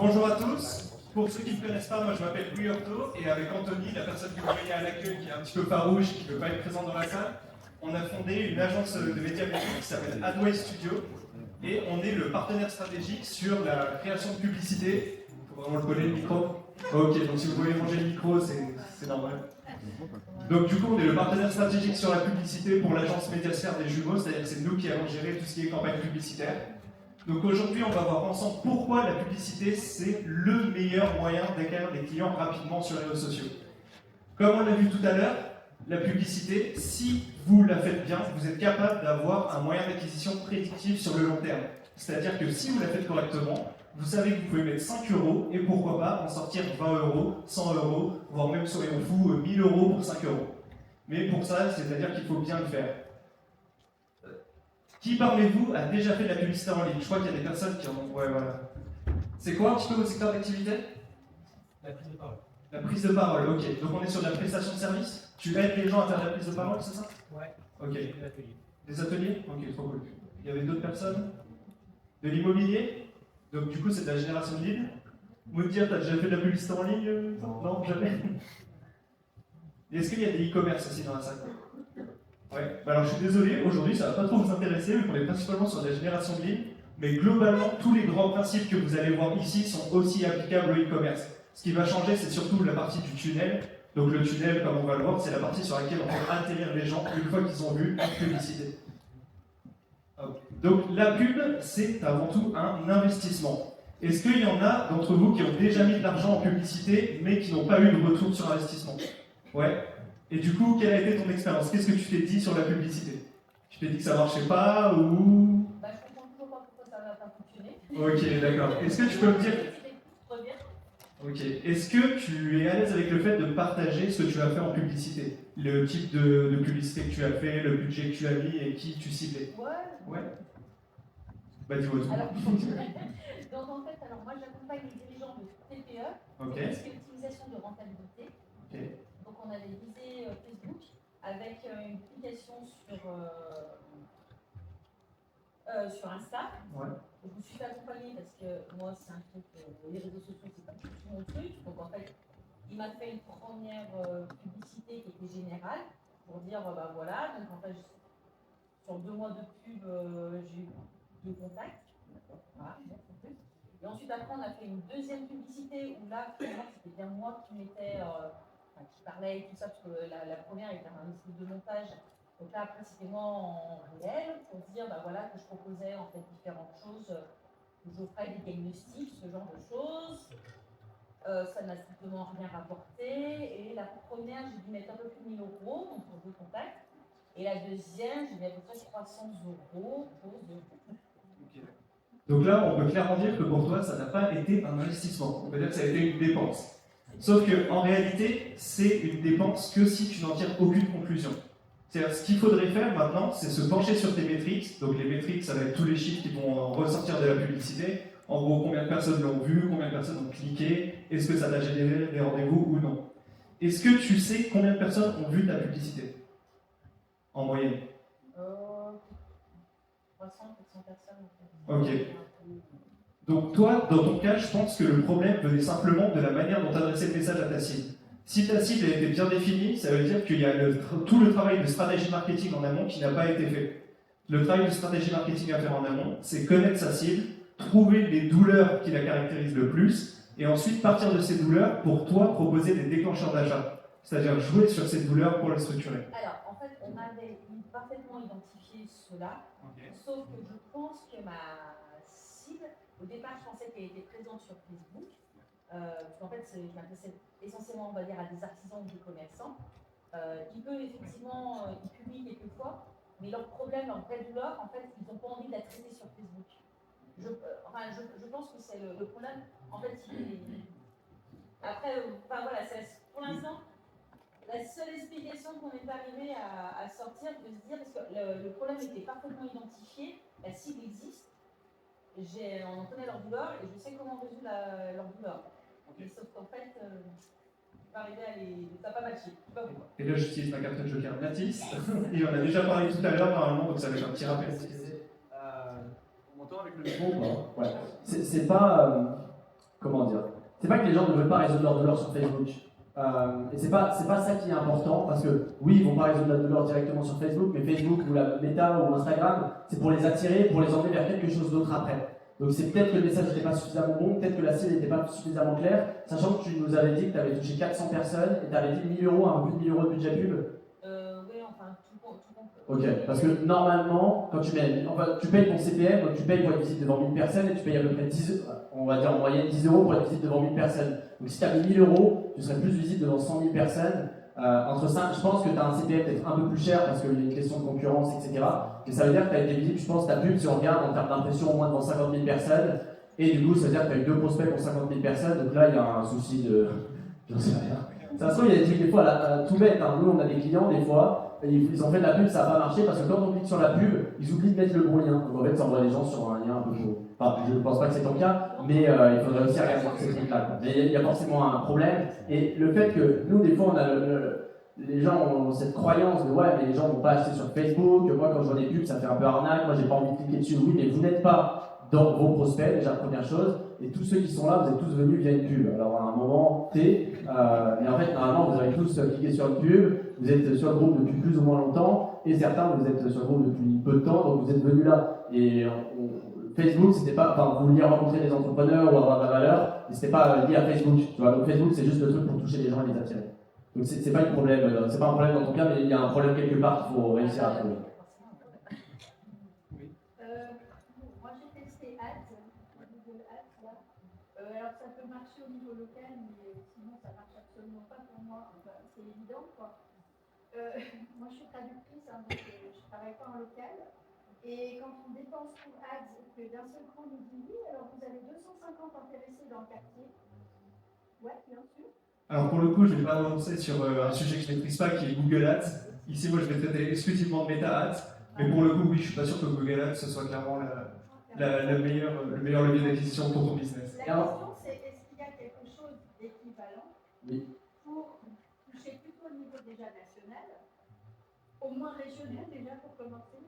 Bonjour à tous. Pour ceux qui ne me connaissent pas, moi je m'appelle Louis Horto et avec Anthony, la personne que vous voyez à l'accueil qui est un petit peu farouche, qui ne veut pas être présent dans la salle, on a fondé une agence de médiamétrie qui s'appelle Adway Studio et on est le partenaire stratégique sur la création de publicité. Il faut vraiment le coller le micro. Ok, donc si vous voulez manger le micro, c'est normal. Donc du coup, on est le partenaire stratégique sur la publicité pour l'agence Médiasphère des jumeaux, c'est-à-dire que c'est nous qui allons gérer tout ce qui est campagne publicitaire. Donc aujourd'hui, on va voir ensemble pourquoi la publicité, c'est le meilleur moyen d'acquérir des clients rapidement sur les réseaux sociaux. Comme on l'a vu tout à l'heure, la publicité, si vous la faites bien, vous êtes capable d'avoir un moyen d'acquisition prédictif sur le long terme. C'est-à-dire que si vous la faites correctement, vous savez que vous pouvez mettre 5 € et pourquoi pas en sortir 20 €, 100 €, voire même soyons fous, 1000 € pour 5 €. Mais pour ça, c'est-à-dire qu'il faut bien le faire. Qui parmi vous a déjà fait de la publicité en ligne? Je crois qu'il y a des personnes qui en ont. Ouais, voilà. C'est quoi un petit peu votre secteur d'activité? La prise de parole. La prise de parole, ok. Donc on est sur de la prestation de service? Tu aides les gens à faire de la prise de parole, c'est ça? Ouais. Ok. Des ateliers. Des ateliers? Ok, trop cool. Il y avait d'autres personnes? De l'immobilier? Donc du coup, c'est de la génération de leads. Moudir, t'as déjà fait de la publicité en ligne? Non, jamais. Et est-ce qu'il y a des e-commerce aussi dans la salle? Ouais, bah alors je suis désolé, aujourd'hui ça va pas trop vous intéresser, vu qu'on est principalement sur la génération de leads, mais globalement, tous les grands principes que vous allez voir ici sont aussi applicables au e-commerce. Ce qui va changer, c'est surtout la partie du tunnel. Donc le tunnel, comme on va le voir, c'est la partie sur laquelle on peut atterrir les gens une fois qu'ils ont vu une publicité. Donc la pub, c'est avant tout un investissement. Est-ce qu'il y en a d'entre vous qui ont déjà mis de l'argent en publicité, mais qui n'ont pas eu de retour sur investissement? Ouais. Et du coup, quelle a été ton expérience? Qu'est-ce que tu t'es dit sur la publicité? Tu t'es dit que ça marchait pas ou... Bah, je comprends toujours pas pourquoi ça n'a pas fonctionné. Ok, d'accord. Est-ce que tu peux me dire... Ok. Est-ce que tu es à l'aise avec le fait de partager ce que tu as fait en publicité? Le type de publicité que tu as fait, le budget que tu as mis et qui tu ciblais? Ouais. Ouais. Bah dis-moi tout. Alors, donc en fait, moi j'accompagne les dirigeants de TPE, Ok. tout ce qui est optimisation de rentabilité. Ok. Donc on avait visé Facebook avec une publication sur Insta. Ouais. Donc, je me suis fait accompagner parce que moi c'est un truc, les réseaux sociaux c'est pas tout mon truc. Donc en fait, il m'a fait une première publicité qui était générale pour dire bah voilà, donc en fait sur 2 mois de pub j'ai eu 2 contacts. Voilà, et ensuite après on a fait une deuxième publicité où là finalement c'était bien moi qui mettais qui parlait et tout ça, parce que la première était un espèce de montage. Donc là, après, c'était moi en réel pour dire bah, voilà, que je proposais en fait différentes choses, que j'offrais des diagnostics, ce genre de choses. Ça n'a strictement rien rapporté. Et la première, j'ai dû mettre un peu plus de 1000 €, donc pour 2 contacts. Et la deuxième, j'ai mis à peu près 300 € pour 2. Donc là, on peut clairement dire que pour toi, ça n'a pas été un investissement. On peut dire que ça a été une dépense. Sauf qu'en réalité, c'est une dépense que si tu n'en tires aucune conclusion. C'est-à-dire, ce qu'il faudrait faire maintenant, c'est se pencher sur tes métriques. Donc les métriques, ça va être tous les chiffres qui vont ressortir de la publicité. En gros, combien de personnes l'ont vu, combien de personnes ont cliqué, est-ce que ça t'a généré des rendez-vous ou non. Est-ce que tu sais combien de personnes ont vu ta publicité? En moyenne? 300, 400 personnes. Ok. Donc toi, dans ton cas, je pense que le problème venait simplement de la manière dont tu adressais le message à ta cible. Si ta cible a été bien définie, ça veut dire qu'il y a tout le travail de stratégie marketing en amont qui n'a pas été fait. Le travail de stratégie marketing à faire en amont, c'est connaître sa cible, trouver les douleurs qui la caractérisent le plus, et ensuite partir de ces douleurs pour toi proposer des déclencheurs d'achat. C'est-à-dire jouer sur ces douleurs pour les structurer. Alors, en fait, on avait parfaitement identifié cela, sauf que je pense que ma cible, au départ, je pensais qu'elle était présente sur Facebook. Parce qu'en fait, je m'adressais essentiellement, on va dire, à des artisans ou des commerçants, qui peuvent effectivement, ils publient quelquefois, mais leur problème, leur vraie douleur, en fait, ils n'ont pas envie de la traiter sur Facebook. Je pense que c'est le problème. En fait, après, voilà, pour l'instant, la seule explication qu'on n'est pas arrivé à sortir, de se dire, parce que le problème était parfaitement identifié, la cible existe, on en connaît leur douleur et je sais comment résoudre leur douleur. Okay. Sauf qu'en fait, je vais arriver à les. Ça n'a pas matché. Et là, j'utilise ma carte de joker Natis, et on a déjà parlé tout à l'heure normalement, donc ça va être un petit rappel. On m'entend avec le micro? Ouais. C'est pas. Comment c'est pas que les gens ne veulent pas résoudre leur douleur sur Facebook. Et c'est pas ça qui est important, parce que oui, ils vont pas résoudre la douleur directement sur Facebook, mais Facebook ou la Meta ou Instagram, c'est pour les attirer, pour les emmener vers quelque chose d'autre après. Donc c'est peut-être que le message n'était pas suffisamment bon, peut-être que la cible n'était pas suffisamment claire, sachant que tu nous avais dit que tu avais touché 400 personnes et tu avais dit 1000 euros, un peu plus de 1000 euros de budget pub. Oui, enfin, tout compte. Ok, parce que normalement, quand tu payes ton CPM, donc tu payes pour une visite devant 1000 personnes et tu payes à peu près 10, on va dire en moyenne 10 euros pour une visite devant 1000 personnes. Donc si tu as mis 1000 euros, tu serais plus visite devant 100 000 personnes. Entre 5, je pense que tu as un CPM peut-être un peu plus cher parce qu'il y a une question de concurrence, etc. Mais ça veut dire que tu as été visible, je pense, ta pub, si on regarde en termes d'impression, au moins devant 50 000 personnes. Et du coup, ça veut dire que tu as eu 2 prospects pour 50 000 personnes. Donc là, il y a un souci de. J'en sais rien. Ça se trouve, il y a des trucs, des fois, là, tout bête. Hein. Nous, on a des clients, des fois, ils ont fait de la pub, ça n'a pas marché parce que quand on clique sur la pub, ils oublient de mettre le bon lien. Donc en fait, ça envoie les gens sur un lien un peu faux. Enfin, je ne pense pas que c'est ton cas, mais il faudrait aussi regarder ces trucs-là. Mais il y a forcément un problème. Et le fait que nous, des fois, on a les gens ont cette croyance de ouais, mais les gens ne vont pas acheter sur Facebook. Moi, quand je vois des pubs, ça fait un peu arnaque. Moi, j'ai pas envie de cliquer dessus. Oui, mais vous n'êtes pas dans vos prospects, déjà, première chose. Et tous ceux qui sont là, vous êtes tous venus via une pub. Alors, à un moment T, mais en fait, normalement, vous avez tous cliqué sur une pub. Vous êtes sur le groupe depuis plus ou moins longtemps. Et certains, vous êtes sur le groupe depuis peu de temps. Donc, vous êtes venus là. Et Facebook, c'était pas. Enfin, vous vouliez rencontrer des entrepreneurs ou avoir de la valeur. Mais c'était pas lié à Facebook. Tu vois. Donc, Facebook, c'est juste le truc pour toucher les gens et les attirer. Donc c'est pas un problème dans ton cas, mais il y a un problème quelque part qu'il faut réussir à trouver. Moi j'ai testé Ads, Google Ads là. Alors ça peut marcher au niveau local, mais sinon ça marche absolument pas pour moi. Enfin, c'est évident quoi. Moi je suis traductrice, hein, donc je travaille pas en local. Et quand on dépense pour Ads, que d'un seul coup on nous dit oui, alors vous avez 250 intéressés dans le quartier. Ouais, bien sûr. Alors pour le coup, je ne vais pas avancer sur un sujet que je ne maîtrise pas, qui est Google Ads. Ici, moi, je vais traiter exclusivement de Meta Ads. Mais pour le coup, oui, je ne suis pas sûr que Google Ads ce soit clairement le meilleur levier d'acquisition pour ton business. La question, c'est est-ce qu'il y a quelque chose d'équivalent pour toucher plutôt au niveau déjà national, au moins régional déjà pour commencer?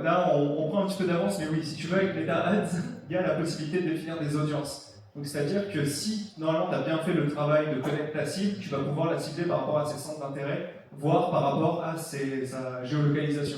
Là, on prend un petit peu d'avance, mais oui, si tu veux, avec Meta Ads, il y a la possibilité de définir des audiences. Donc, c'est-à-dire que si, normalement, tu as bien fait le travail de connaître ta cible, tu vas pouvoir la cibler par rapport à ses centres d'intérêt, voire par rapport à sa géolocalisation.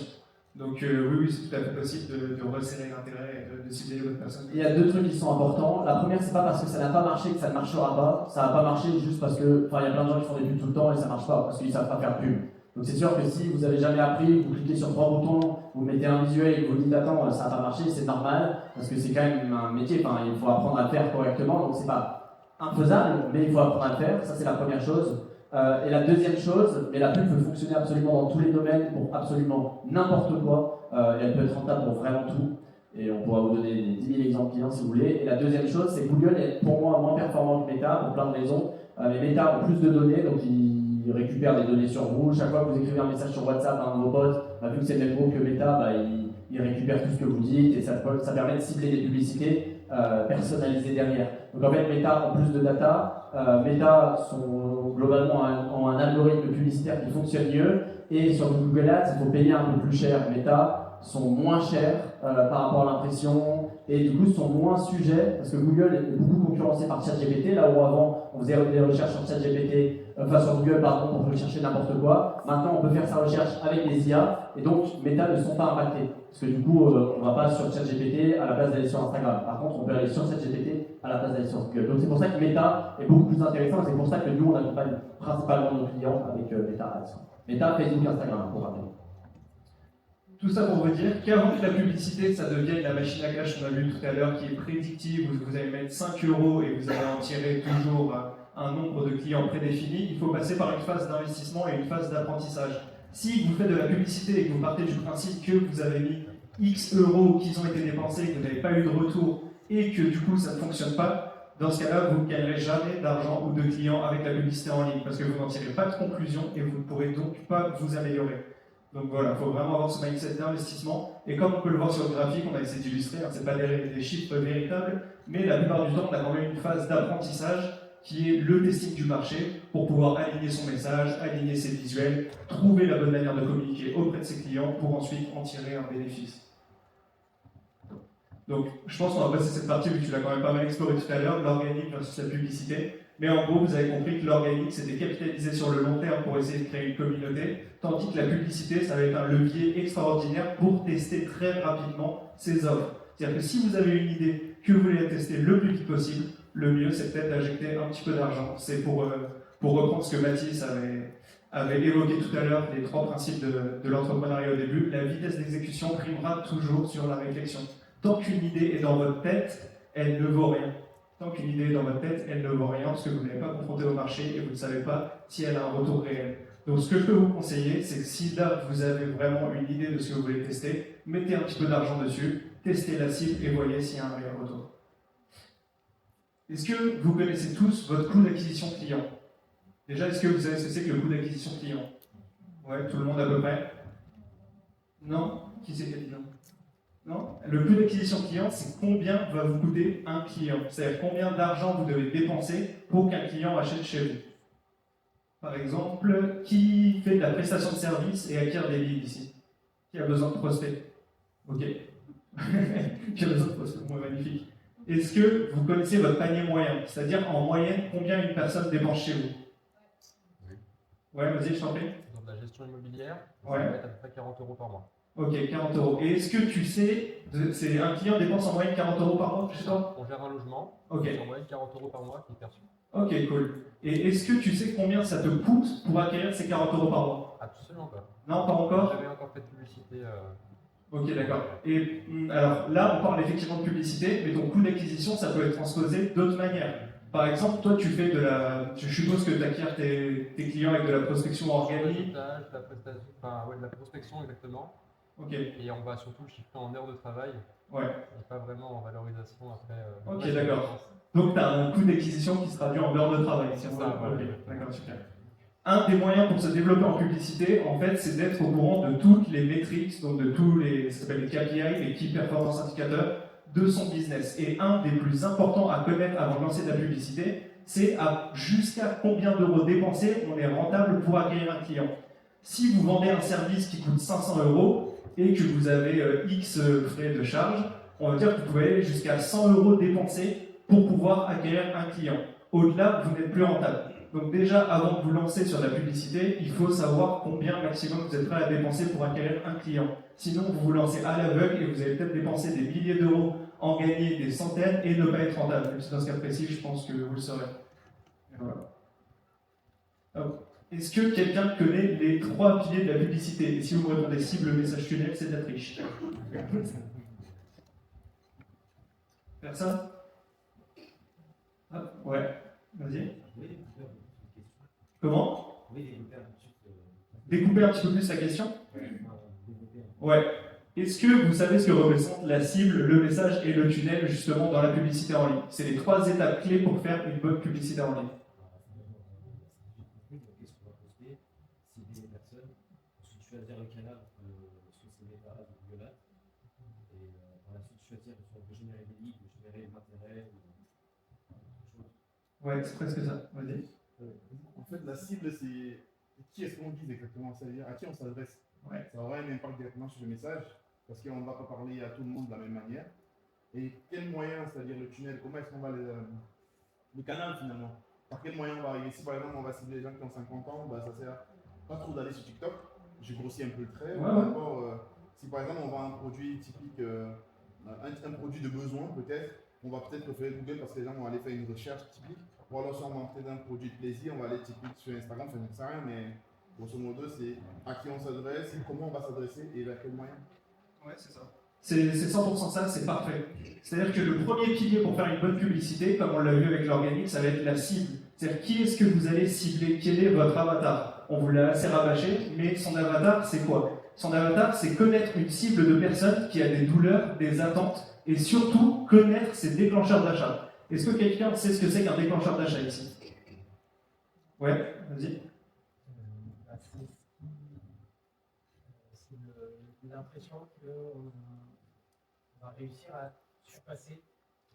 Donc, oui, c'est tout à fait possible de resserrer l'intérêt et de cibler les bonnes personnes. Il y a 2 trucs qui sont importants. La première, c'est pas parce que ça n'a pas marché que ça ne marchera pas. Ça n'a pas marché juste parce que, il y a plein de gens qui font des pubs tout le temps et ça ne marche pas parce qu'ils ne savent pas faire pub. Donc c'est sûr que si vous n'avez jamais appris, vous cliquez sur 3 boutons, vous mettez un visuel et vous vous dites attends, ça n'a pas marché, c'est normal, parce que c'est quand même un métier, il faut apprendre à le faire correctement, donc c'est pas infaisable, mais il faut apprendre à le faire, ça c'est la première chose. Et la deuxième chose, mais la pub peut fonctionner absolument dans tous les domaines, pour absolument n'importe quoi, et elle peut être rentable pour vraiment tout, et on pourra vous donner 10 000 exemples clients si vous voulez. Et la deuxième chose, c'est que Google est pour moi moins performant que Meta, pour plein de raisons. Les Meta ont plus de données, donc ils récupèrent des données sur vous. Chaque fois que vous écrivez un message sur WhatsApp à un de vos potes, vu que c'est le même groupe que Meta, il récupère tout ce que vous dites et ça permet de cibler des publicités personnalisées derrière. Donc en fait, Meta ont plus de data. Meta sont globalement ont un algorithme publicitaire qui fonctionne mieux. Et sur Google Ads, il faut payer un peu plus cher. Meta sont moins chers par rapport à l'impression et du coup sont moins sujets parce que Google est beaucoup concurrencé par ChatGPT, là où avant on faisait des recherches sur ChatGPT, sur Google pardon, pour rechercher n'importe quoi. Maintenant on peut faire sa recherche avec des IA et donc Meta ne sont pas impactés parce que du coup on ne va pas sur ChatGPT à la place d'aller sur Instagram. Par contre on peut aller sur ChatGPT à la place d'aller sur Google. Donc c'est pour ça que Meta est beaucoup plus intéressant et c'est pour ça que nous on accompagne principalement nos clients avec Meta Ads. Meta, Facebook, Instagram pour rappeler. Tout ça pour vous dire qu'avant que la publicité, ça devienne la machine à cash qu'on a vu tout à l'heure, qui est prédictive, où vous allez mettre 5 € et vous allez en tirer toujours un nombre de clients prédéfini, il faut passer par une phase d'investissement et une phase d'apprentissage. Si vous faites de la publicité et que vous partez du principe que vous avez mis X euros qui ont été dépensés, que vous n'avez pas eu de retour et que du coup ça ne fonctionne pas, dans ce cas-là, vous ne gagnerez jamais d'argent ou de clients avec la publicité en ligne parce que vous n'en tirez pas de conclusion et vous ne pourrez donc pas vous améliorer. Donc voilà, il faut vraiment avoir ce mindset d'investissement. Et comme on peut le voir sur le graphique, on a essayé d'illustrer, ce n'est pas des chiffres véritables, mais la plupart du temps, on a quand même une phase d'apprentissage qui est le testing du marché pour pouvoir aligner son message, aligner ses visuels, trouver la bonne manière de communiquer auprès de ses clients pour ensuite en tirer un bénéfice. Donc, je pense qu'on va passer cette partie, vu que tu l'as quand même pas mal exploré tout à l'heure, l'organique versus la publicité. Mais en gros, vous avez compris que l'organique, c'était capitaliser sur le long terme pour essayer de créer une communauté, tandis que la publicité, ça va être un levier extraordinaire pour tester très rapidement ces offres. C'est-à-dire que si vous avez une idée que vous voulez tester le plus vite possible, le mieux, c'est peut-être d'injecter un petit peu d'argent. C'est pour reprendre ce que Mathis avait évoqué tout à l'heure, les 3 principes de l'entrepreneuriat au début. La vitesse d'exécution primera toujours sur la réflexion. Tant qu'une idée est dans votre tête, elle ne vaut rien. Tant qu'une idée est dans votre tête, elle ne vaut rien parce que vous n'avez pas confronté au marché et vous ne savez pas si elle a un retour réel. Donc ce que je peux vous conseiller, c'est que si là vous avez vraiment une idée de ce que vous voulez tester, mettez un petit peu d'argent dessus, testez la cible et voyez s'il y a un réel retour. Est-ce que vous connaissez tous votre coût d'acquisition client? Déjà, est-ce que vous savez ce que c'est que le coût d'acquisition client? Ouais, tout le monde à peu près? Non? Qui c'est qui a dit non? Non? Le coût d'acquisition client, c'est combien va vous coûter un client. C'est-à-dire combien d'argent vous devez dépenser pour qu'un client achète chez vous. Par exemple, qui fait de la prestation de service et acquiert des leads ici? Qui a besoin de prospects? Ok. Qui a besoin de prospects? Bon, magnifique. Est-ce que vous connaissez votre panier moyen? C'est-à-dire en moyenne, combien une personne dépense chez vous? Oui. Ouais, vas-y, je t'en prie. Dans de la gestion immobilière, ça Ouais. va être à peu près 40 € par mois. Ok, 40 €. Et est-ce que tu sais, c'est un client dépense en moyenne 40 € par mois chez toi? On gère un logement, Ok. c'est en moyenne 40 € par mois qui est perçu. Ok, cool. Et est-ce que tu sais combien ça te coûte pour acquérir ces 40 € par mois? Absolument pas. Non, pas encore? J'avais encore fait de publicité. Ok, d'accord. Et alors là, on parle effectivement de publicité, mais ton coût d'acquisition, ça peut être transposé d'autres manières. Par exemple, toi, tu fais je suppose que tu acquiers tes clients avec de la prospection organique. De la prestation, de la prospection exactement. Ok, Et on va surtout le chiffrer en heures de travail ouais. et pas vraiment en valorisation après. Ok, d'accord. Donc, tu as un coût d'acquisition qui se traduit en heures de travail. Si C'est on ça, veut. voilà. Ok, d'accord, super. Un des moyens pour se développer en publicité, en fait, c'est d'être au courant de toutes les métriques, donc de tous les, ça s'appelle les KPI, les Key Performance Indicators, de son business. Et un des plus importants à connaître avant de lancer de la publicité, c'est jusqu'à combien d'euros dépensés on est rentable pour acquérir un client. Si vous vendez un service qui coûte 500 € et que vous avez X frais de charge, on va dire que vous pouvez aller jusqu'à 100 € dépensés pour pouvoir acquérir un client. Au-delà, vous n'êtes plus rentable. Donc déjà, avant de vous lancer sur la publicité, il faut savoir combien maximum vous êtes prêt à dépenser pour acquérir un client. Sinon, vous vous lancez à l'aveugle et vous allez peut-être dépenser des milliers d'euros, en gagner des centaines et ne pas être rentable. Même si dans ce cas précis, je pense que vous le saurez. Voilà. Est-ce que quelqu'un connaît les 3 piliers de la publicité? Et si vous me répondez cible, message tunnel, c'est de la triche. Personne? Ah, ouais, vas-y. Comment? Découper un petit peu plus la question? Ouais. Est-ce que vous savez ce que représente la cible, le message et le tunnel justement dans la publicité en ligne? C'est les 3 étapes clés pour faire une bonne publicité en ligne. Choisir le canal, soit c'est Meta ou Google Ads, et par la suite choisir soit de générer des leads, de générer l'intérêt ou autre chose. Ouais, c'est presque ça. Vas-y. En fait, la cible, c'est qui est-ce qu'on vise exactement, c'est-à-dire à qui on s'adresse. Ouais. Ça aura un impact directement sur le message, parce qu'on ne va pas parler à tout le monde de la même manière. Et quel moyen, c'est-à-dire le tunnel, comment est-ce qu'on va le canal finalement, par quel moyen on va arriver? Si par exemple on va cibler les gens qui ont 50 ans, bah, ça sert pas trop d'aller sur TikTok. J'ai grossi un peu le trait. Ouais. Si par exemple on vend un produit typique, un produit de besoin peut-être, on va peut-être préférer Google parce que les gens vont aller faire une recherche typique. Ou alors si on vend peut-être un produit de plaisir, on va aller typique sur Instagram, ça ne sert à rien, mais grosso modo c'est à qui on s'adresse, comment on va s'adresser et vers quel moyen. Ouais, c'est ça. C'est 100% ça, c'est parfait. C'est-à-dire que le premier pilier pour faire une bonne publicité, comme on l'a vu avec l'organique, ça va être la cible. C'est-à-dire qui est-ce que vous allez cibler, quel est votre avatar. On vous l'a assez rabâché, mais son avatar, c'est quoi? Son avatar, c'est connaître une cible de personne qui a des douleurs, des attentes, et surtout connaître ses déclencheurs d'achat. Est-ce que quelqu'un sait ce que c'est qu'un déclencheur d'achat ici? Ouais, vas-y. C'est l'impression qu'on va réussir à surpasser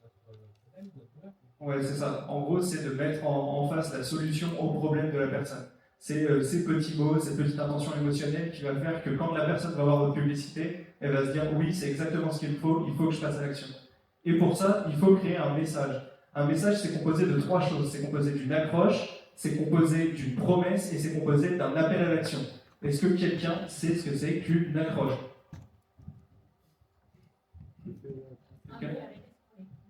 notre problème, notre douleur. Ouais, c'est ça. En gros, c'est de mettre en face la solution au problème de la personne. C'est ces petits mots, cette petite intention émotionnelle qui va faire que quand la personne va voir votre publicité, elle va se dire oui, c'est exactement ce qu'il faut que je passe à l'action. Et pour ça, il faut créer un message. Un message, c'est composé de 3 choses. C'est composé d'une accroche, c'est composé d'une promesse et c'est composé d'un appel à l'action. Est-ce que quelqu'un sait ce que c'est qu'une accroche? Okay.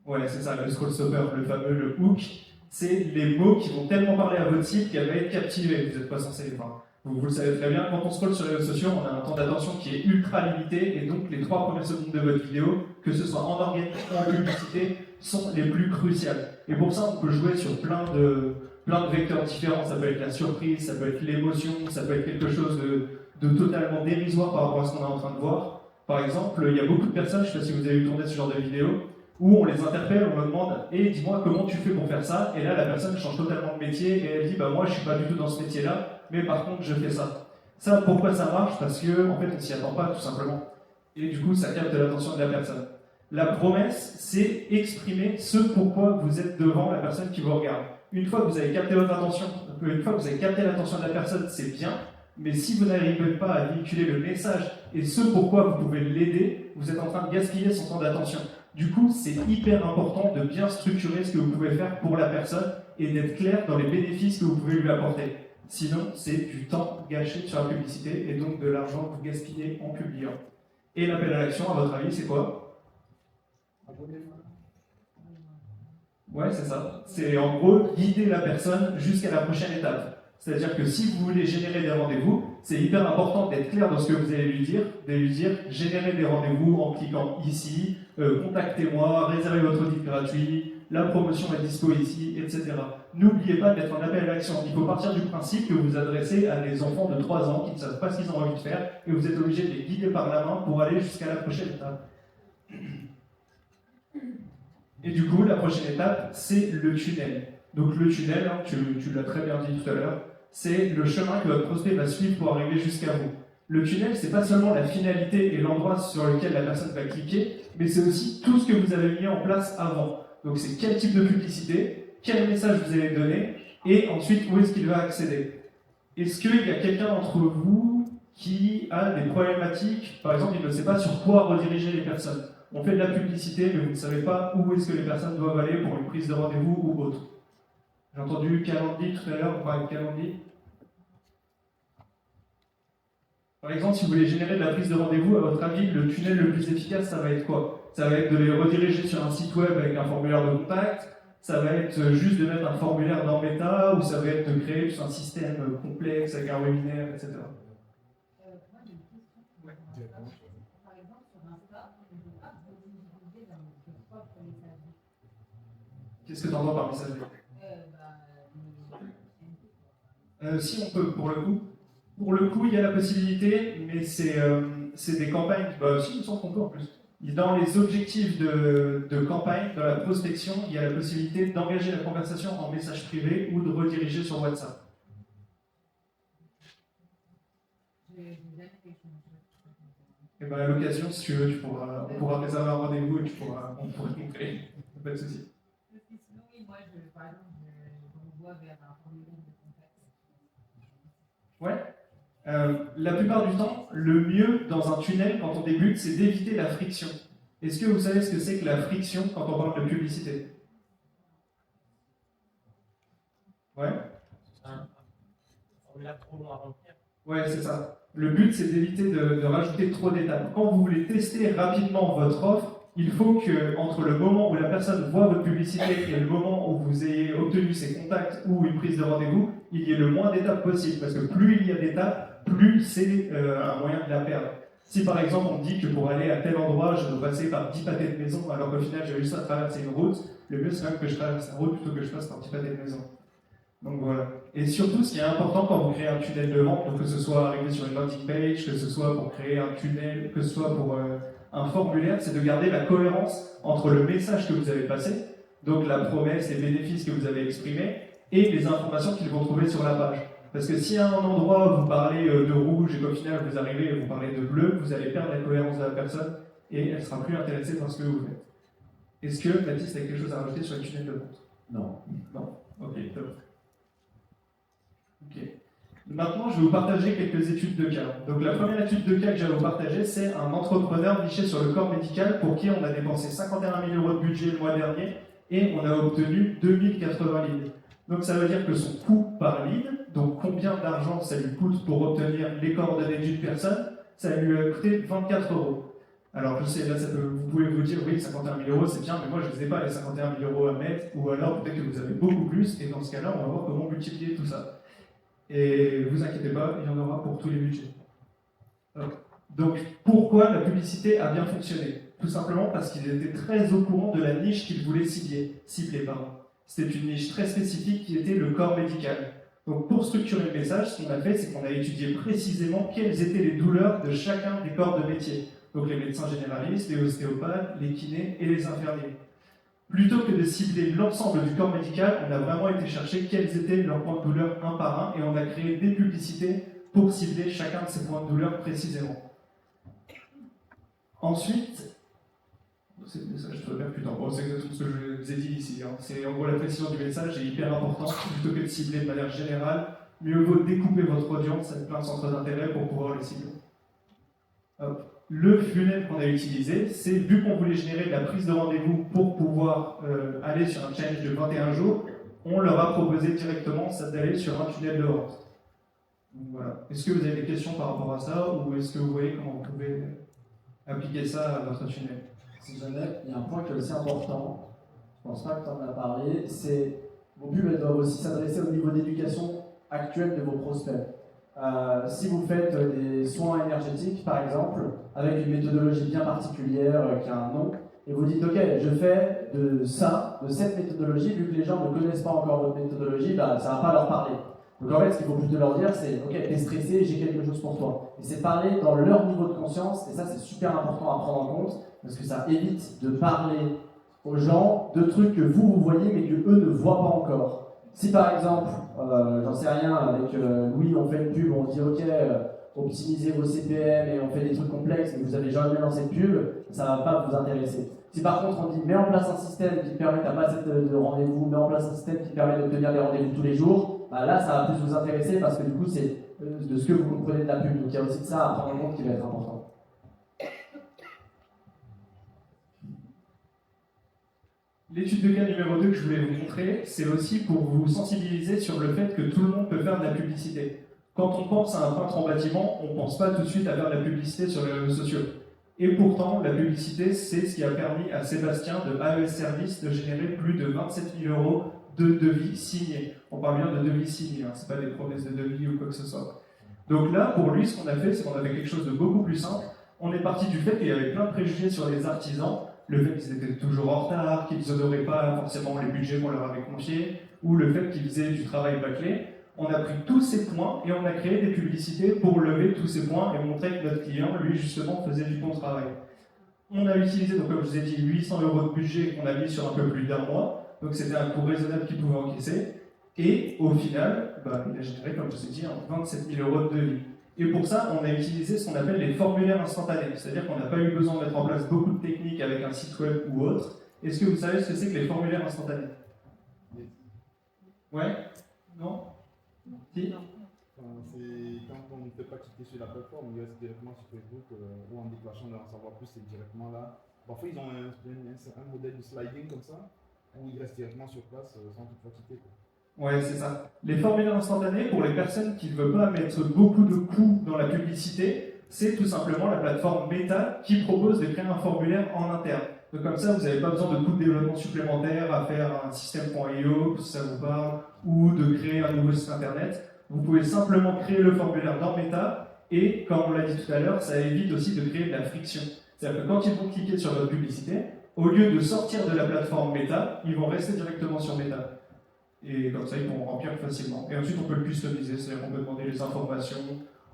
Ouais, c'est ça, le scroll stopper, le fameux, le hook. C'est les mots qui vont tellement parler à votre cible qu'elle va être captivée. Vous n'êtes pas censé les voir. Vous le savez très bien, quand on scrolle sur les réseaux sociaux, on a un temps d'attention qui est ultra limité et donc les 3 premières secondes de votre vidéo, que ce soit en organique ou en publicité, sont les plus cruciales. Et pour ça, on peut jouer sur plein de vecteurs différents. Ça peut être la surprise, ça peut être l'émotion, ça peut être quelque chose de totalement dérisoire par rapport à ce qu'on est en train de voir. Par exemple, il y a beaucoup de personnes, je ne sais pas si vous avez tourné ce genre de vidéo, où on les interpelle, on leur demande « Et dis-moi comment tu fais pour faire ça ?» Et là, la personne change totalement de métier et elle dit « Bah moi, je ne suis pas du tout dans ce métier-là, mais par contre, je fais ça. » Ça, pourquoi ça marche? Parce que en fait, on ne s'y attend pas, tout simplement. Et du coup, ça capte l'attention de la personne. La promesse, c'est exprimer ce pourquoi vous êtes devant la personne qui vous regarde. Une fois que vous avez capté votre attention, une fois que vous avez capté l'attention de la personne, c'est bien. Mais si vous n'arrivez pas à véhiculer le message et ce pourquoi vous pouvez l'aider, vous êtes en train de gaspiller son temps d'attention. Du coup, c'est hyper important de bien structurer ce que vous pouvez faire pour la personne et d'être clair dans les bénéfices que vous pouvez lui apporter. Sinon, c'est du temps gâché sur la publicité et donc de l'argent que vous gaspillez en publiant. Et l'appel à l'action, à votre avis, c'est quoi? Ouais, c'est ça. C'est en gros guider la personne jusqu'à la prochaine étape. C'est-à-dire que si vous voulez générer des rendez-vous, c'est hyper important d'être clair dans ce que vous allez lui dire, de lui dire générer des rendez-vous en cliquant ici, contactez-moi, réservez votre audit gratuit, la promotion est dispo ici, etc. N'oubliez pas de mettre un appel à l'action. Il faut partir du principe que vous vous adressez à des enfants de 3 ans qui ne savent pas ce qu'ils ont envie de faire et vous êtes obligé de les guider par la main pour aller jusqu'à la prochaine étape. Et du coup, la prochaine étape, c'est le tunnel. Donc le tunnel, hein, tu l'as très bien dit tout à l'heure, c'est le chemin que votre prospect va suivre pour arriver jusqu'à vous. Le tunnel, c'est pas seulement la finalité et l'endroit sur lequel la personne va cliquer, mais c'est aussi tout ce que vous avez mis en place avant. Donc c'est quel type de publicité, quel message vous allez donner, et ensuite où est-ce qu'il va accéder. Est-ce qu'il y a quelqu'un d'entre vous qui a des problématiques, par exemple, il ne sait pas sur quoi rediriger les personnes. On fait de la publicité, mais vous ne savez pas où est-ce que les personnes doivent aller pour une prise de rendez-vous ou autre. J'ai entendu Calendly tout à l'heure, on parlait de Calendly. Par exemple, si vous voulez générer de la prise de rendez-vous, à votre avis, le tunnel le plus efficace, ça va être quoi? Ça va être de les rediriger sur un site web avec un formulaire de contact, ça va être juste de mettre un formulaire dans Meta, ou ça va être de créer tout un système complexe avec un webinaire, etc. Moi, j'ai une question. Ouais. Par exemple, sur Insta, on ne peut pas rediriger vers notre propre messagerie. Qu'est-ce que tu entends par messagerie? Si on peut, pour le coup. Pour le coup, il y a la possibilité, mais c'est des campagnes. Bah, si, il me semble qu'on peut en plus. Dans les objectifs de campagne, dans la prospection, il y a la possibilité d'engager la conversation en message privé ou de rediriger sur WhatsApp. Et ben à l'occasion, si tu veux, on pourra réserver un rendez-vous et on pourra te montrer. Pas de souci. Parce que sinon, oui, moi, par exemple, j'envoie vers un formulaire de contact. Ouais. La plupart du temps, le mieux dans un tunnel, quand on débute, c'est d'éviter la friction. Est-ce que vous savez ce que c'est que la friction quand on parle de publicité? Ouais. Un formulaire trop long à remplir. Ouais, c'est ça. Le but, c'est d'éviter de rajouter trop d'étapes. Quand vous voulez tester rapidement votre offre, il faut que, entre le moment où la personne voit votre publicité et le moment où vous ayez obtenu ses contacts ou une prise de rendez-vous, il y ait le moins d'étapes possible. Parce que plus il y a d'étapes, plus c'est un moyen de la perdre. Si par exemple on me dit que pour aller à tel endroit, je dois passer par 10 pâtés de maison, alors qu'au final j'ai juste à traverser une route, le mieux c'est quand même que je traverse la route plutôt que je passe par 10 pâtés de maison. Donc voilà. Et surtout, ce qui est important quand vous créez un tunnel de vente, donc que ce soit arrivé sur une landing page, que ce soit pour créer un tunnel, que ce soit pour un formulaire, c'est de garder la cohérence entre le message que vous avez passé, donc la promesse, les bénéfices que vous avez exprimés, et les informations qu'ils vont trouver sur la page. Parce que si à un endroit vous parlez de rouge et qu'au final vous arrivez et vous parlez de bleu, vous allez perdre la cohérence de la personne et elle sera plus intéressée par ce que vous faites. Est-ce que Baptiste a quelque chose à rajouter sur le tunnel de vente? Non. Non. Ok, top. Ok. Maintenant, je vais vous partager quelques études de cas. Donc la première étude de cas que j'ai à vous partager, c'est un entrepreneur niché sur le corps médical pour qui on a dépensé 51 000 € de budget le mois dernier et on a obtenu 2080 leads. Donc ça veut dire que son coût par lead, donc combien d'argent ça lui coûte pour obtenir les coordonnées d'une personne, ça lui a coûté 24 €. Alors je sais, là vous pouvez vous dire, oui, 51 000 € c'est bien, mais moi je ne les ai pas les 51 000 € à mettre, ou alors peut-être que vous avez beaucoup plus, et dans ce cas-là, on va voir comment multiplier tout ça. Et vous inquiétez pas, il y en aura pour tous les budgets. Donc pourquoi la publicité a bien fonctionné? Tout simplement parce qu'ils étaient très au courant de la niche qu'ils voulaient cibler. C'était une niche très spécifique qui était le corps médical. Donc pour structurer le message, ce qu'on a fait, c'est qu'on a étudié précisément quelles étaient les douleurs de chacun des corps de métier. Donc les médecins généralistes, les ostéopathes, les kinés et les infirmiers. Plutôt que de cibler l'ensemble du corps médical, on a vraiment été chercher quels étaient leurs points de douleur un par un et on a créé des publicités pour cibler chacun de ces points de douleur précisément. Ensuite, c'est le message, je bien plus tard. Bon, c'est exactement ce que je vous ai dit ici. Hein. C'est en gros la précision du message est hyper importante. Plutôt que de cibler de manière générale, mieux vaut découper votre audience avec plein de centres d'intérêt pour pouvoir les cibler. Hop. Le funnel qu'on a utilisé, c'est vu qu'on voulait générer de la prise de rendez-vous pour pouvoir aller sur un challenge de 21 jours, on leur a proposé directement d'aller sur un tunnel de vente. Donc, voilà. Est-ce que vous avez des questions par rapport à ça ou est-ce que vous voyez comment vous pouvez appliquer ça à votre tunnel? Si jamais, il y a un point qui est aussi important, je pense pas que tu en as parlé, c'est vos pubs, elles doivent aussi s'adresser au niveau d'éducation actuel de vos prospects. Si vous faites des soins énergétiques, par exemple, avec une méthodologie bien particulière qui a un nom, et vous dites, ok, je fais de cette méthodologie, vu que les gens ne connaissent pas encore votre méthodologie, bah, ça ne va pas leur parler. Donc en fait, ce qu'il faut plutôt leur dire, c'est, ok, t'es stressé, j'ai quelque chose pour toi. Et c'est parler dans leur niveau de conscience, et ça c'est super important à prendre en compte, parce que ça évite de parler aux gens de trucs que vous voyez, mais que eux ne voient pas encore. Si par exemple, j'en sais rien, avec Louis, on fait une pub, on dit ok, optimisez vos CPM et on fait des trucs complexes, mais vous avez jamais lancé de pub, ça va pas vous intéresser. Si par contre on dit mets en place un système qui permet de passer de rendez-vous, mets en place un système qui permet d'obtenir des rendez-vous tous les jours, bah là ça va plus vous intéresser parce que du coup c'est de ce que vous comprenez de la pub. Donc il y a aussi de ça à prendre en compte qui va être important. L'étude de cas numéro 2 que je voulais vous montrer, c'est aussi pour vous sensibiliser sur le fait que tout le monde peut faire de la publicité. Quand on pense à un peintre en bâtiment, on ne pense pas tout de suite à faire de la publicité sur les réseaux sociaux. Et pourtant, la publicité, c'est ce qui a permis à Sébastien de AES Service de générer plus de 27 000 € de devis signés. On parle bien de devis signés, hein, ce n'est pas des promesses de devis ou quoi que ce soit. Donc là, pour lui, ce qu'on a fait, c'est qu'on a fait quelque chose de beaucoup plus simple. On est parti du fait qu'il y avait plein de préjugés sur les artisans, le fait qu'ils étaient toujours en retard, qu'ils n'honoraient pas forcément les budgets qu'on leur avait confiés, ou le fait qu'ils faisaient du travail bâclé. On a pris tous ces points et on a créé des publicités pour lever tous ces points et montrer que notre client, lui, justement, faisait du bon travail. On a utilisé, donc, comme je vous ai dit, 800 € de budget qu'on a mis sur un peu plus d'1 mois, donc c'était un coût raisonnable qu'il pouvait encaisser, et au final, il a généré, comme je vous ai dit, 27 000 € de devis. Et pour ça, on a utilisé ce qu'on appelle les formulaires instantanés, c'est-à-dire qu'on n'a pas eu besoin de mettre en place beaucoup de techniques avec un site web ou autre. Est-ce que vous savez ce que c'est que les formulaires instantanés? Ouais? Non? Si? C'est quand on ne fait pas cliquer sur la plateforme, il reste directement sur Facebook ou en déclenchant de en savoir plus, c'est directement là. Parfois, ils ont un modèle de sliding comme ça, où ils restent directement sur place sans toutefois quitter. Ouais, c'est ça. Les formulaires instantanés, pour les personnes qui ne veulent pas mettre beaucoup de coûts dans la publicité, c'est tout simplement la plateforme Meta qui propose de créer un formulaire en interne. Donc comme ça, vous n'avez pas besoin de coûts de développement supplémentaires à faire un système.io, si ça vous parle, ou de créer un nouveau site internet. Vous pouvez simplement créer le formulaire dans Meta, et comme on l'a dit tout à l'heure, ça évite aussi de créer de la friction. C'est-à-dire que quand ils vont cliquer sur votre publicité, au lieu de sortir de la plateforme Meta, ils vont rester directement sur Meta. Et comme ça, ils pourront remplir facilement. Et ensuite, on peut le customiser, c'est-à-dire qu'on peut demander les informations,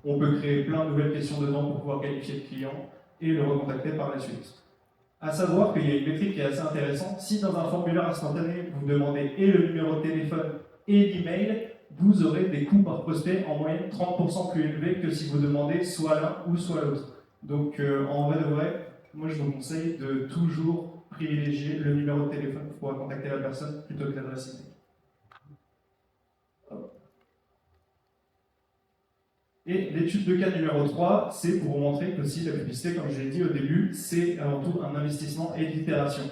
on peut créer plein de nouvelles questions dedans pour pouvoir qualifier le client et le recontacter par la suite. À savoir qu'il y a une métrique qui est assez intéressante. Si dans un formulaire instantané, vous demandez et le numéro de téléphone et l'email, vous aurez des coûts par prospect en moyenne 30% plus élevés que si vous demandez soit l'un ou soit l'autre. Donc en vrai de vrai, moi je vous conseille de toujours privilégier le numéro de téléphone pour pouvoir contacter la personne plutôt que l'adresse email. Et l'étude de cas numéro 3, c'est pour vous montrer que si la publicité, comme je l'ai dit au début, c'est avant tout un investissement et de l'itération.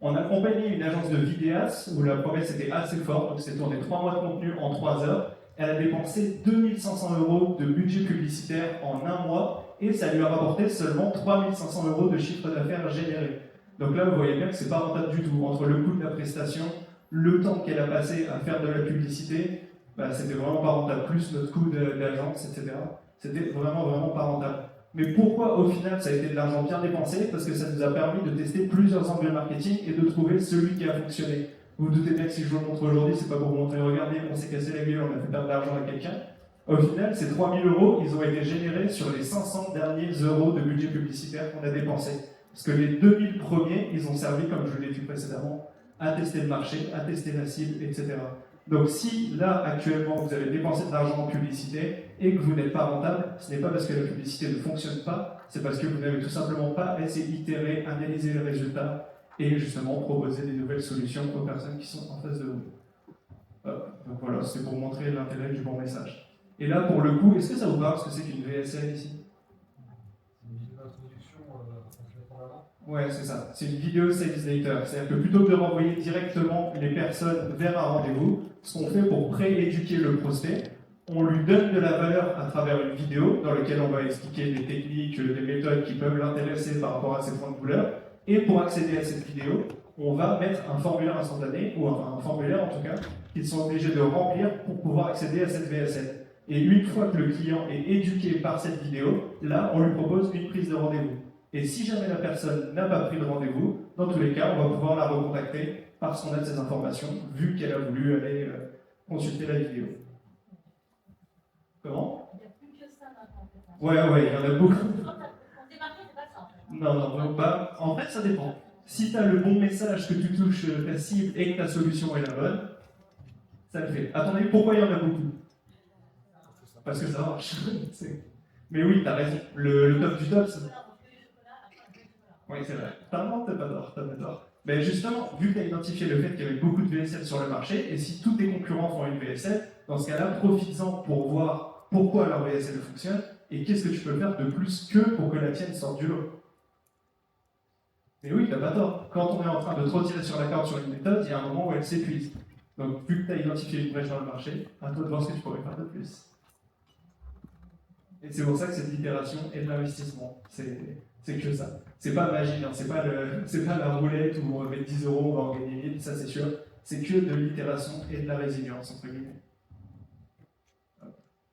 On a accompagné une agence de vidéastes où la promesse était assez forte, donc c'est tourné 3 mois de contenu en 3 heures. Elle a dépensé 2500 € de budget publicitaire en 1 mois et ça lui a rapporté seulement 3500 € de chiffre d'affaires généré. Donc là, vous voyez bien que c'est pas rentable du tout. Entre le coût de la prestation, le temps qu'elle a passé à faire de la publicité, bah, c'était vraiment pas rentable. Plus notre coût d'agence, etc. C'était vraiment pas rentable. Mais pourquoi au final ça a été de l'argent bien dépensé? Parce que ça nous a permis de tester plusieurs angles marketing et de trouver celui qui a fonctionné. Vous vous doutez bien que si je vous le montre aujourd'hui, c'est pas pour vous montrer, regardez, on s'est cassé la gueule, on a fait perdre de l'argent à quelqu'un. Au final, ces 3000 €, ils ont été générés sur les 500 derniers euros de budget publicitaire qu'on a dépensé. Parce que les 2000 premiers, ils ont servi, comme je l'ai dit précédemment, à tester le marché, à tester la cible, etc. Donc si là, actuellement, vous avez dépensé de l'argent en publicité et que vous n'êtes pas rentable, ce n'est pas parce que la publicité ne fonctionne pas, c'est parce que vous n'avez tout simplement pas essayé d'itérer, analyser les résultats et justement proposer des nouvelles solutions aux personnes qui sont en face de vous. Donc voilà, c'est pour montrer l'intérêt du bon message. Et là, pour le coup, est-ce que ça vous parle ce que c'est qu'une VSL ici? C'est une vidéo d'introduction complète en avant. Ouais, c'est ça. C'est une vidéo sales later. C'est-à-dire que plutôt que de renvoyer directement les personnes vers un rendez-vous, ce qu'on fait pour pré-éduquer le prospect, on lui donne de la valeur à travers une vidéo dans laquelle on va expliquer des techniques, des méthodes qui peuvent l'intéresser par rapport à ses points de couleur. Et pour accéder à cette vidéo, on va mettre un formulaire instantané, ou enfin un formulaire en tout cas, qu'ils sont obligés de remplir pour pouvoir accéder à cette VSL. Et une fois que le client est éduqué par cette vidéo, là, on lui propose une prise de rendez-vous. Et si jamais la personne n'a pas pris de rendez-vous, dans tous les cas, on va pouvoir la recontacter parce qu'on a de ces informations, vu qu'elle a voulu aller consulter la vidéo. Comment? Il n'y a plus que ça maintenant. Ouais, il y en a beaucoup. On démarquer, c'est pas ça en fait. Non, bah, en fait, ça dépend. Si tu as le bon message, que tu touches ta cible et que ta solution est la bonne, ça le fait. Attendez, pourquoi il y en a beaucoup? Parce que ça marche. Mais oui, t'as raison. Le top du top, c'est... Oui, c'est vrai. T'as pas tort. Mais justement, vu que tu as identifié le fait qu'il y avait beaucoup de VSL sur le marché, et si tous tes concurrents font une VSL, dans ce cas-là, profites-en pour voir pourquoi leur VSL fonctionne et qu'est-ce que tu peux faire de plus que pour que la tienne sorte du lot. Mais oui, t'as pas tort. Quand on est en train de trop tirer sur la corde sur une méthode, il y a un moment où elle s'épuise. Donc, vu que tu as identifié une brèche dans le marché, à toi de voir ce que tu pourrais faire de plus. Et c'est pour ça que c'est de l'itération et de l'investissement. C'est que ça. C'est pas magique, hein. C'est pas la roulette où on va mettre 10 €, on va en gagner 1000, ça c'est sûr. C'est que de l'itération et de la résilience, entre guillemets.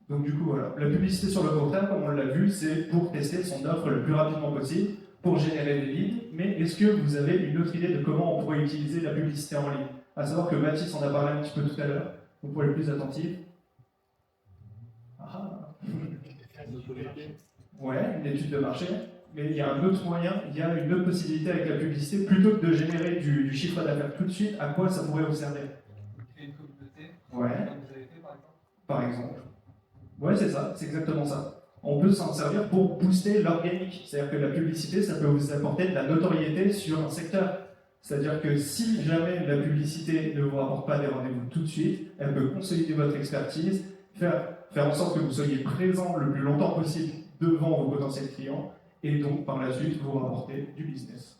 Donc du coup, voilà. La publicité sur le court terme, comme on l'a vu, c'est pour tester son offre le plus rapidement possible, pour générer des leads. Mais est-ce que vous avez une autre idée de comment on pourrait utiliser la publicité en ligne? À savoir que Mathis en a parlé un petit peu tout à l'heure, vous pourrez être plus attentif. Ouais, une étude de marché. Mais il y a un autre moyen, il y a une autre possibilité avec la publicité, plutôt que de générer du chiffre d'affaires tout de suite, à quoi ça pourrait vous servir? Créer une communauté. Ouais. Comme vous avez fait par exemple. Par exemple. Ouais, c'est ça, c'est exactement ça. On peut s'en servir pour booster l'organique. C'est-à-dire que la publicité, ça peut vous apporter de la notoriété sur un secteur. C'est-à-dire que si jamais la publicité ne vous rapporte pas des rendez-vous tout de suite, elle peut consolider votre expertise, faire en sorte que vous soyez présent le plus longtemps possible devant vos potentiels clients, et donc par la suite vous rapporter du business.